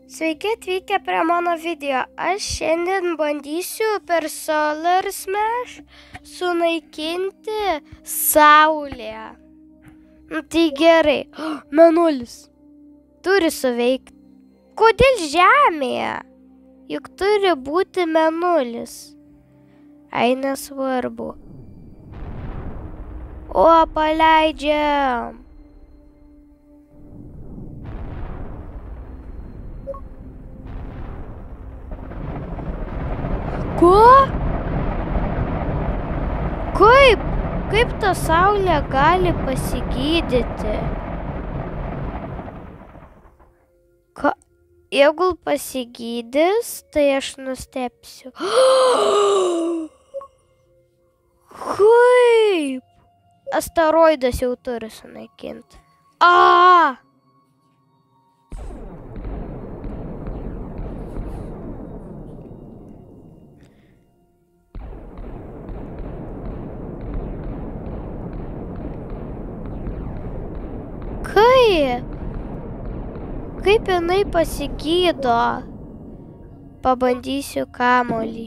Sveiki atvykę prie mano video. Aš šiandien bandysiu per Solar Smash sunaikinti Saulę. Tai gerai. Mėnulis turi suveikti. Kodėl Žemėje? Juk turi būti mėnulis. Ai, nesvarbu. O, paleidžiam. Ko? Kaip ta Saulė gali pasigydyti? Jeigu pasigydys, tai aš nustebsiu. Kaip? Asteroidas jau turi sunaikinti. Kaip jinai pasigydo? Pabandysiu kamuolį.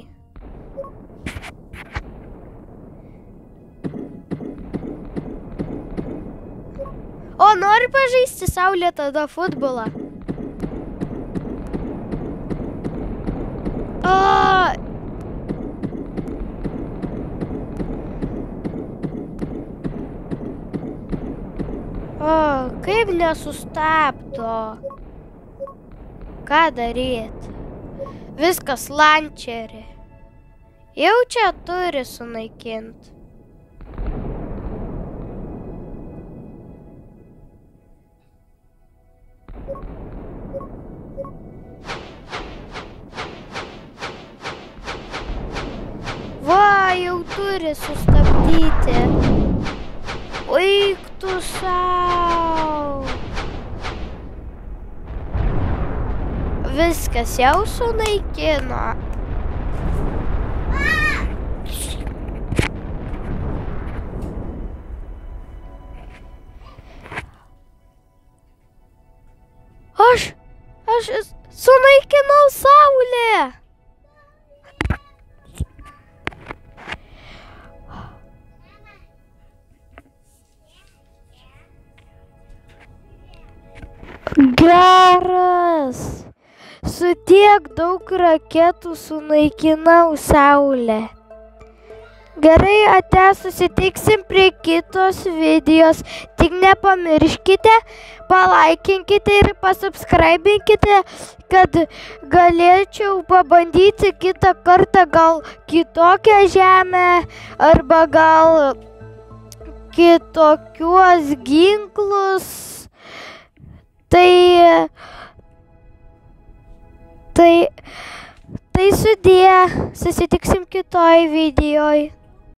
O, nori pažaisti Saulė tada futbolą? Kaip nesustabdo? Ką daryti? Viskas lančerį. Jau čia turi sunaikinti. Va, jau turi sustabdyti. Eik tu sau. Viskas jau sunaikino. Aš sunaikinau Saulę. Geras. Su tiek daug raketų sunaikinau Saulę. Gerai, ate, susitiksim prie kitos videos. Tik nepamirškite, palaikinkite ir pasubscribinkite, kad galėčiau pabandyti kitą kartą gal kitokią žemę arba gal kitokius ginklus. Tai sudie, susitiksim kitoj videoj.